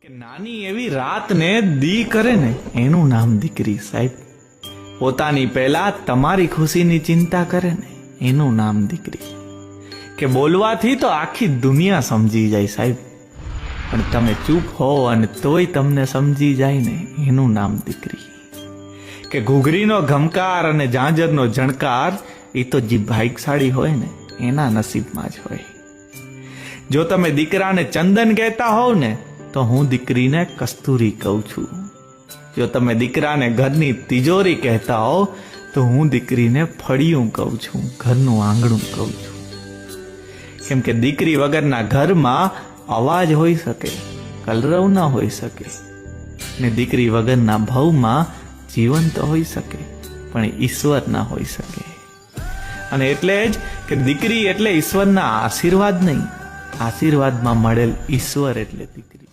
કે નાની એવી રાતને દી કરે ને એનું નામ દીકરી સાહેબ. પોતાની પહેલા તમારી ખુશીની ચિંતા કરે ને એનું નામ દીકરી. કે બોલવાથી તો આખી દુનિયા સમજી જાય સાહેબ, પણ તમે ચૂપ હો અને તોય તમને સમજી જાય ને એનું નામ દીકરી. કે ઘૂઘરીનો ઘમકાર અને ઝાંઝરનો ઝણકાર એ તો જે ભાગ્યશાળી હોય ને એના નસીબમાં જ હોય. જો તમે દીકરાને ચંદન કહેતા હોવ ને તો હું દીકરીને કસ્તુરી કહું છું. જો તમે દીકરાને ઘરની તિજોરી કહેતા હોવ તો હું દીકરીને ફળિયું કહું છું, ઘરનું આંગણું કહું છું. કેમ કે દીકરી વગરના ઘરમાં અવાજ હોઈ શકે, કલરવ ન હોઈ શકે, ને દીકરી વગરના ભવમાં જીવન તો હોઈ શકે પણ ઈશ્વર ના હોઈ શકે. અને એટલે જ કે દીકરી એટલે ઈશ્વરના આશીર્વાદ નહીં, આશીર્વાદમાં મળેલ ઈશ્વર એટલે દીકરી.